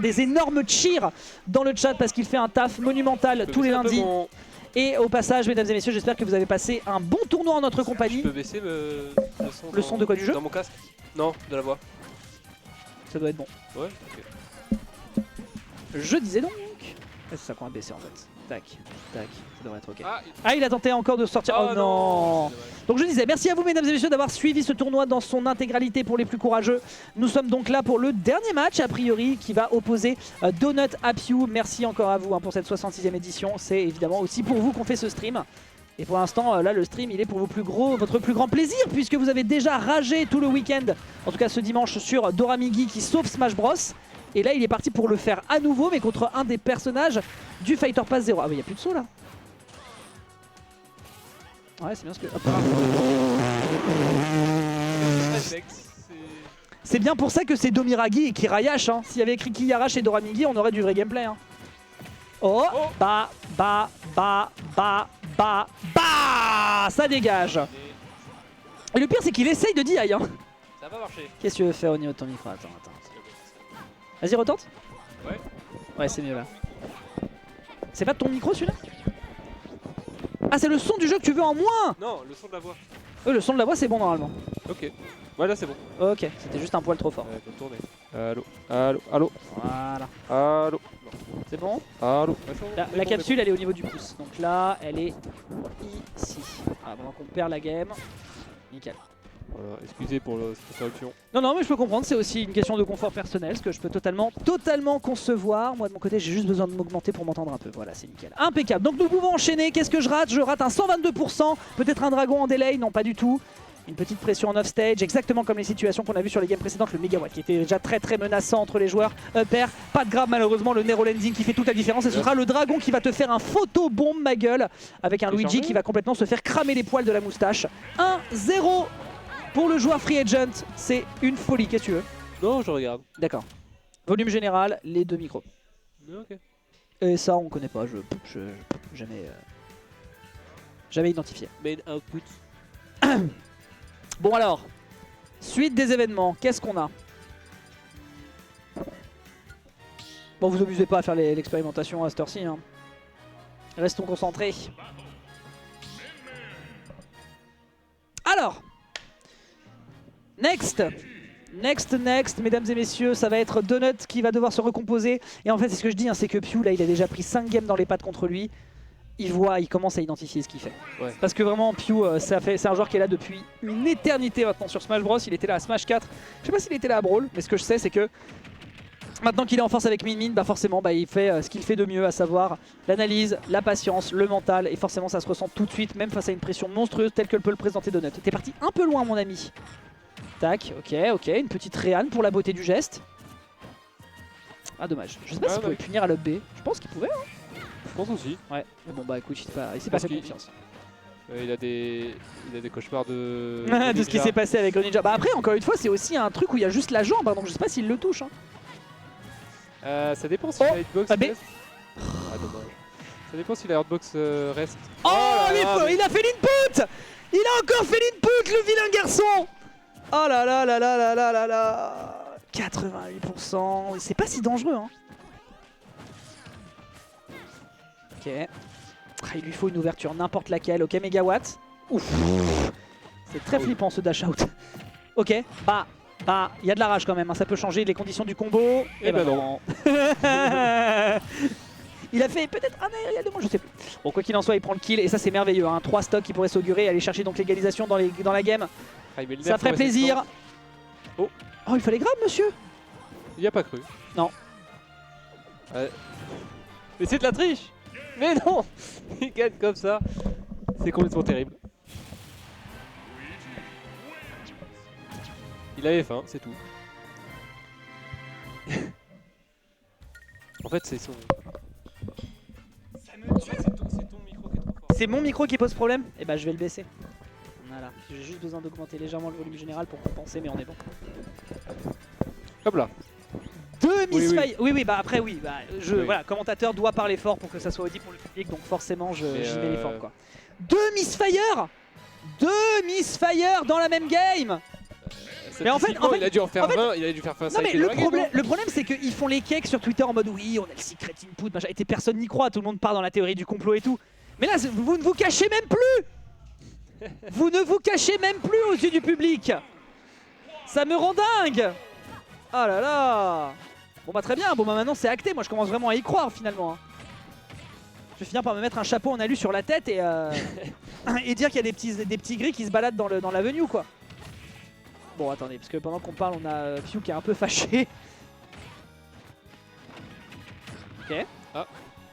Des énormes cheers dans le chat parce qu'il fait un taf monumental tous les lundis. Et au passage, mesdames et messieurs, j'espère que vous avez passé un bon tournoi en notre compagnie. Je peux baisser le son, le son de quoi, du jeu? Dans mon casque? Non, de la voix. Ça doit être bon. Ouais, ok. Je disais donc. C'est ça qu'on va baisser en fait. Tac, tac, ça devrait être ok. Ah, il a tenté encore de sortir. Oh, non. Donc je disais, merci à vous mesdames et messieurs d'avoir suivi ce tournoi dans son intégralité pour les plus courageux. Nous sommes donc là pour le dernier match a priori qui va opposer Donut à Pew. Merci encore à vous pour cette 66e édition. C'est évidemment aussi pour vous qu'on fait ce stream. Et pour l'instant, là, le stream, il est pour votre plus grand plaisir puisque vous avez déjà ragé tout le week-end, en tout cas ce dimanche, sur Doramigi qui sauve Smash Bros. Et là, il est parti pour le faire à nouveau, mais contre un des personnages du Fighter Pass 0. Ah, mais il n'y a plus de saut là. Ouais, c'est bien ce que. C'est bien pour ça que c'est Domiragi et Kirayash. Hein. S'il y avait écrit Kirayash et Doramigi, on aurait du vrai gameplay. Hein. Oh, bah, ça dégage. Et le pire, c'est qu'il essaye de DI. Hein. Ça va marcher. Qu'est-ce que tu veux faire au niveau de ton micro? Attends. Vas-y, retente. Ouais. Ouais, c'est mieux là. C'est pas ton micro celui-là? Ah, c'est le son du jeu que tu veux en moins? Non, le son de la voix. Le son de la voix, c'est bon normalement. Ok. Ouais, là c'est bon. Ok, c'était juste un poil trop fort. Ouais, faut tourner. Allô, allô, allô. Voilà. Allô. C'est bon? Allô. La capsule, elle est au niveau du pouce. Donc là, elle est ici. Voilà, pendant qu'on perd la game. Nickel. Voilà, excusez pour cette interruption. Non, mais je peux comprendre, c'est aussi une question de confort personnel, ce que je peux totalement concevoir. Moi de mon côté, j'ai juste besoin de m'augmenter pour m'entendre un peu. Voilà, c'est nickel. Impeccable. Donc nous pouvons enchaîner. Qu'est-ce que je rate? Je rate un 122%, peut-être un dragon en delay, non pas du tout. Une petite pression en off-stage, exactement comme les situations qu'on a vues sur les games précédentes. Le Megawatt qui était déjà très menaçant entre les joueurs. Upper, pas de grave malheureusement, le Nero Landing qui fait toute la différence. Et ce sera le dragon qui va te faire un photo-bombe, ma gueule, avec un Luigi qui va complètement se faire cramer les poils de la moustache. 1-0 pour le joueur Free Agent, c'est une folie. Qu'est-ce que tu veux? Non, je regarde. D'accord. Volume général, les deux micros. Ok. Et ça, on connaît pas, jamais identifié. Main output. Bon alors, suite des événements, qu'est-ce qu'on a? Bon, vous amusez pas à faire l'expérimentation à cette heure-ci. Hein. Restons concentrés. Alors, next, mesdames et messieurs, ça va être Donut qui va devoir se recomposer. Et en fait, c'est ce que je dis, hein, c'est que Pew, là, il a déjà pris 5 games dans les pattes contre lui. Il commence à identifier ce qu'il fait. Ouais. Parce que vraiment, Pew, c'est un joueur qui est là depuis une éternité maintenant sur Smash Bros. Il était là à Smash 4. Je sais pas s'il était là à Brawl, mais ce que je sais, c'est que maintenant qu'il est en force avec Min Min, bah forcément, il fait ce qu'il fait de mieux, à savoir l'analyse, la patience, le mental. Et forcément, ça se ressent tout de suite, même face à une pression monstrueuse telle que peut le présenter Donut. T'es parti un peu loin, mon ami. Tac, ok. Une petite réane pour la beauté du geste. Ah, dommage. Je sais pas s'il pouvait punir à l'up B. Je pense qu'il pouvait, hein. Je pense aussi. Ouais, mais bon bah écoute, il s'est pas fait confiance. Il a des cauchemars de... de ce qui s'est passé avec Greninja. Bah après, encore une fois, c'est aussi un truc où il y a juste la jambe, hein, donc je sais pas s'il le touche. Hein. Ça dépend si la hitbox reste. Ah dommage. Ça dépend si la hitbox reste. Oh, il a fait l'input. Il a encore fait l'input, le vilain garçon. Oh là là là là là là là là. 88%, c'est pas si dangereux, hein. Ok. Il lui faut une ouverture, n'importe laquelle. Ok, Megawatt. Ouf. C'est très flippant ce dash out. Ok, il y a de la rage quand même, hein. Ça peut changer les conditions du combo. Et bah non. Il a fait peut-être un aérial de moi, je sais plus. Bon, quoi qu'il en soit, il prend le kill et ça c'est merveilleux. Hein. 3 stocks qui pourraient s'augurer, aller chercher donc l'égalisation dans la game. Ça ferait plaisir. Oh, il fallait grab, monsieur. Il y a pas cru. Non. Mais c'est de la triche. Mais non. Il gagne comme ça. C'est complètement terrible. Il avait faim, c'est tout. En fait, c'est son... C'est ton micro qui est trop fort. C'est mon micro qui pose problème? Eh bah je vais le baisser. Voilà, j'ai juste besoin d'augmenter légèrement le volume général pour compenser, mais on est bon. Hop là. 2 misfires. Oui, bah après oui. Voilà, commentateur doit parler fort pour que ça soit audible pour le public, donc forcément j'y mets les formes quoi. 2 misfires 2 misfires dans la même game. Mais en fait, il a dû en faire 20, il a dû faire 20. Non mais le problème c'est qu'ils font les cakes sur Twitter en mode oui on a le secret input machin et personne n'y croit, tout le monde part dans la théorie du complot et tout. Mais là vous ne vous cachez même plus. Vous ne vous cachez même plus aux yeux du public. Ça me rend dingue. Oh là là. Bon bah très bien, bon bah maintenant c'est acté, moi je commence vraiment à y croire finalement. Hein. Je vais finir par me mettre un chapeau en alu sur la tête et, et dire qu'il y a des petits gris qui se baladent dans l'avenue quoi. Bon attendez, parce que pendant qu'on parle on a Piu qui est un peu fâché. Ok. Ah.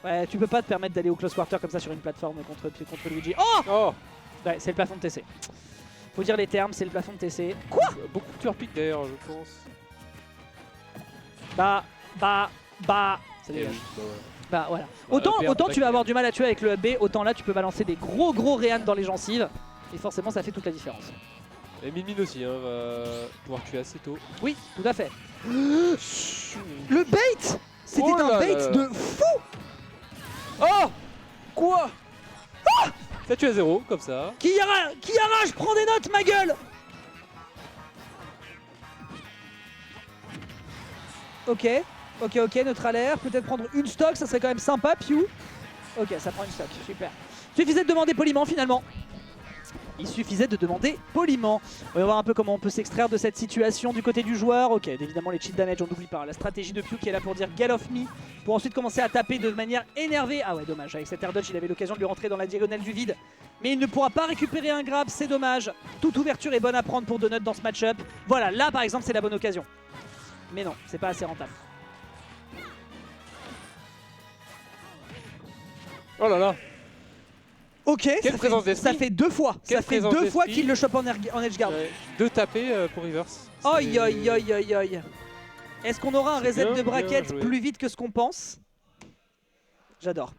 Ouais, tu peux pas te permettre d'aller au close quarter comme ça sur une plateforme contre Luigi. Oh, ouais, c'est le plafond de TC. Faut dire les termes, c'est le plafond de TC. Quoi? Beaucoup de turpic d'ailleurs je pense. Bah. Ça dégage. Bah voilà. Autant tu vas avoir du mal à tuer avec le up B, autant là tu peux balancer des gros Réan dans les gencives. Et forcément ça fait toute la différence. Et Min aussi hein, va pouvoir tuer assez tôt. Oui, tout à fait. Le bait. C'était un bait de fou. Oh. Quoi? Ça tue à 0, comme ça. Qui arrache, prends des notes ma gueule. Ok, neutral air, peut-être prendre une stock, ça serait quand même sympa, Piu. Ok, ça prend une stock, super. Il suffisait de demander poliment finalement. Il suffisait de demander poliment. On va voir un peu comment on peut s'extraire de cette situation du côté du joueur. Ok, évidemment les cheat damage, on n'oublie pas. La stratégie de Piu qui est là pour dire get off me, pour ensuite commencer à taper de manière énervée. Ah ouais, dommage, avec cet air dodge, il avait l'occasion de lui rentrer dans la diagonale du vide. Mais il ne pourra pas récupérer un grab, c'est dommage. Toute ouverture est bonne à prendre pour Donut dans ce match-up. Voilà, là par exemple, c'est la bonne occasion. Mais non, c'est pas assez rentable. Oh là là. Ok, ça fait 2 fois. Ça fait 2 fois qu'il le chope en edge guard. Ouais, 2 tapés pour reverse. Aïe aïe aïe aïe aïe. Est-ce qu'on aura un reset de bracket plus vite que ce qu'on pense? J'adore.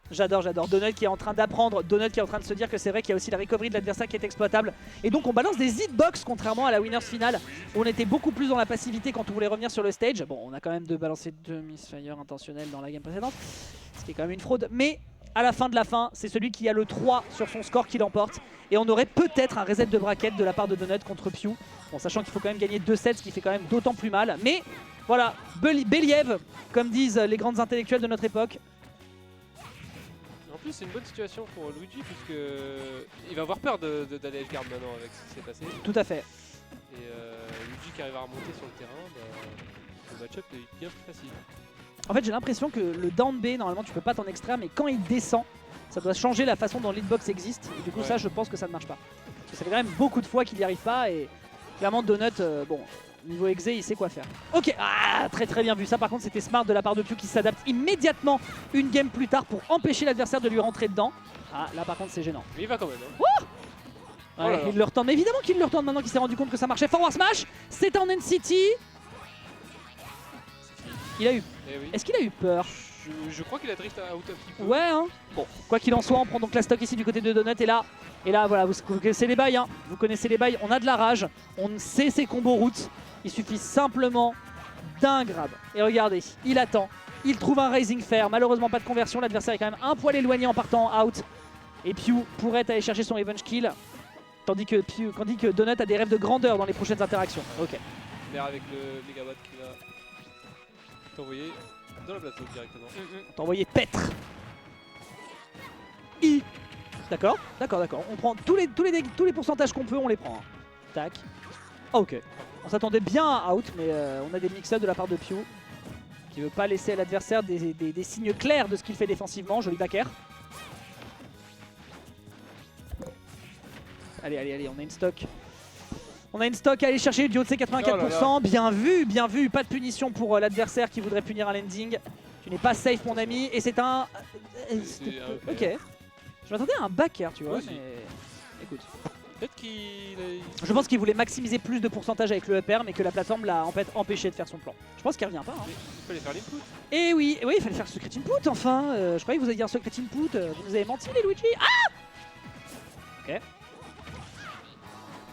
Donut qui est en train d'apprendre, Donut qui est en train de se dire que c'est vrai qu'il y a aussi la recovery de l'adversaire qui est exploitable. Et donc on balance des hitbox contrairement à la winners finale où on était beaucoup plus dans la passivité quand on voulait revenir sur le stage. Bon, on a quand même balancé 2 misfire intentionnels dans la game précédente, ce qui est quand même une fraude. Mais à la fin de la fin, c'est celui qui a le 3 sur son score qui l'emporte. Et on aurait peut-être un reset de bracket de la part de Donut contre Piu. Bon, sachant qu'il faut quand même gagner 2 sets, ce qui fait quand même d'autant plus mal. Mais voilà, Believ, comme disent les grandes intellectuels de notre époque. En plus, c'est une bonne situation pour Luigi, puisque il va avoir peur d'aller edge guard maintenant avec ce qui s'est passé. Tout à fait. Et Luigi qui arrive à remonter sur le terrain, le match-up est bien plus facile. En fait, j'ai l'impression que le down B, normalement, tu peux pas t'en extraire, mais quand il descend, ça doit changer la façon dont l'hitbox existe. Et du coup, ça, je pense que ça ne marche pas. Parce que ça fait quand même beaucoup de fois qu'il n'y arrive pas. Et clairement, Donut, bon, niveau exe, il sait quoi faire. Ok, très bien vu. Ça, par contre, c'était smart de la part de Piu qui s'adapte immédiatement une game plus tard pour empêcher l'adversaire de lui rentrer dedans. Ah, là, par contre, c'est gênant. Mais il va quand même. Hein. Ouais, il le retourne. Mais évidemment qu'il le retourne maintenant qu'il s'est rendu compte que ça marchait. Forward smash, c'est en NCT. Il a eu. Eh oui. Est-ce qu'il a eu peur? Je crois qu'il a drift out un petit peu. Ouais, hein. Bon, quoi qu'il en soit, on prend donc la stock ici du côté de Donut. Et là, voilà, vous connaissez les bails. Hein. Vous connaissez les bails. On a de la rage. On sait ses combos routes. Il suffit simplement d'un grab. Et regardez, il attend. Il trouve un Rising Fair. Malheureusement, pas de conversion. L'adversaire est quand même un poil éloigné en partant out. Et Piu pourrait aller chercher son revenge kill. Tandis que Donut a des rêves de grandeur dans les prochaines interactions. Ok. L'air avec le mégawatt qui va t'envoyer dans la plateau directement. T'envoyer Petre. D'accord. On prend tous les pourcentages qu'on peut, on les prend. Tac. Ok. On s'attendait bien à out, mais on a des mix-ups de la part de Piu qui veut pas laisser à l'adversaire des signes clairs de ce qu'il fait défensivement. Joli backer. Allez, on a une stock. On a une stock à aller chercher du haut de ses 84%. Bien vu. Pas de punition pour l'adversaire qui voudrait punir un landing. Tu n'es pas safe, mon ami. Et c'est un... Ok. Je m'attendais à un backer, tu vois. Mais... Écoute. Peut-être qu'il... Je pense qu'il voulait maximiser plus de pourcentage avec le upper, mais que la plateforme l'a en fait empêché de faire son plan. Je pense qu'il revient pas. Hein. Il fallait faire l'input. Et oui, il fallait faire le secret input enfin. Je croyais que vous alliez dire un secret input. Vous nous avez menti, les Luigi. Ah! Ok.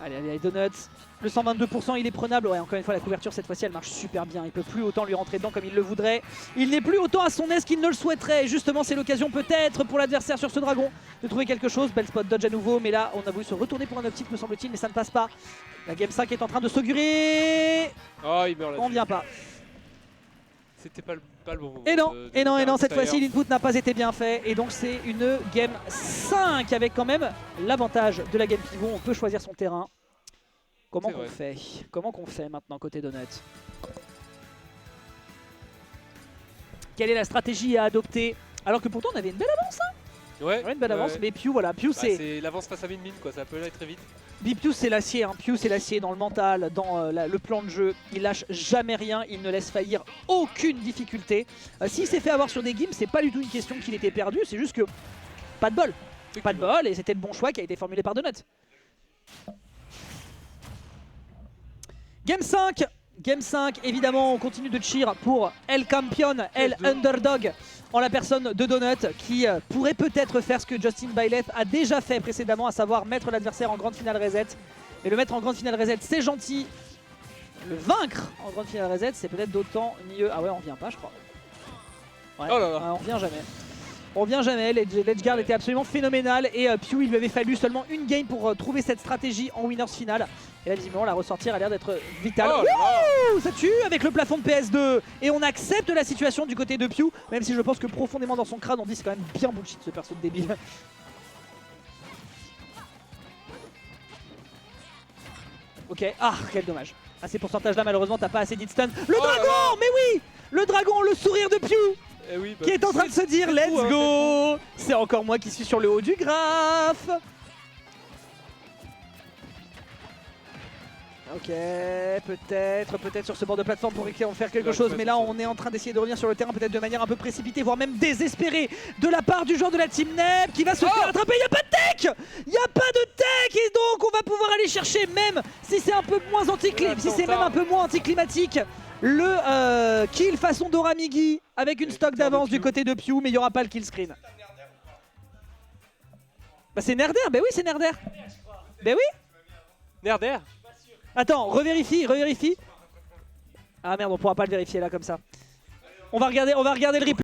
Allez, Donuts. Le 122% il est prenable, ouais encore une fois la couverture cette fois-ci elle marche super bien, il peut plus autant lui rentrer dedans comme il le voudrait. Il n'est plus autant à son aise qu'il ne le souhaiterait, et justement c'est l'occasion peut-être pour l'adversaire sur ce dragon de trouver quelque chose. Belle spot dodge à nouveau, mais là on a voulu se retourner pour un optique me semble-t-il, mais ça ne passe pas. La game 5 est en train de s'augurer. Oh il meurt là. On vient pas. C'était pas le bon moment. Et non, cette fois-ci l'input n'a pas été bien fait, et donc c'est une game 5 avec quand même l'avantage de la game pivot, on peut choisir son terrain. Comment qu'on fait? Comment qu'on fait maintenant côté Donut? Quelle est la stratégie à adopter? Alors que pourtant on avait une belle avance, hein. Ouais, une belle avance, mais Pew voilà, Pew c'est l'avance face à Min quoi, ça peut aller très vite. Pew c'est l'acier, hein. Pew c'est l'acier dans le mental, dans le plan de jeu. Il lâche jamais rien, il ne laisse faillir aucune difficulté. S'il s'est fait avoir sur des games, c'est pas du tout une question qu'il était perdu, c'est juste que pas de bol. Pas de bol, et c'était le bon choix qui a été formulé par Donut. Game 5, évidemment, on continue de cheer pour El Campion, El Underdog, en la personne de Donut, qui pourrait peut-être faire ce que Justin Byleth a déjà fait précédemment, à savoir mettre l'adversaire en grande finale reset. Mais le mettre en grande finale reset, c'est gentil. Le vaincre en grande finale reset, c'est peut-être d'autant mieux. Ah ouais, on revient pas, je crois. Ouais, oh là là. on revient jamais. On revient jamais, l'Edgeguard était absolument phénoménal et Pew il lui avait fallu seulement une game pour trouver cette stratégie en winners finale. Et là visiblement la ressortir a l'air d'être vitale. Oh, ça tue avec le plafond de PS2 et on accepte la situation du côté de Pew, même si je pense que profondément dans son crâne on dit c'est quand même bien bullshit ce perso de débile. Ok, ah quel dommage. À ces pourcentages là malheureusement t'as pas assez d'hit stun. Le dragon, mais oui, le dragon, le sourire de Pew. Eh oui, qui est en train de se dire let's go. C'est encore moi qui suis sur le haut du graphe. Ok, peut-être sur ce bord de plateforme pour en faire quelque chose, mais là on est en train d'essayer de revenir sur le terrain peut-être de manière un peu précipitée, voire même désespérée de la part du joueur de la team Neb qui va se faire attraper. Il n'y a pas de tech, il n'y a pas de tech, et donc on va pouvoir aller chercher, même si c'est un peu moins anticlimatique, le kill façon Doramigi avec une stock d'avance du côté de Pew, mais il n'y aura pas le kill screen. Bah c'est Nerder, bah oui c'est Nerder. Bah oui. Nerder. Attends, revérifie. Ah merde, on pourra pas le vérifier là comme ça. On va regarder le replay.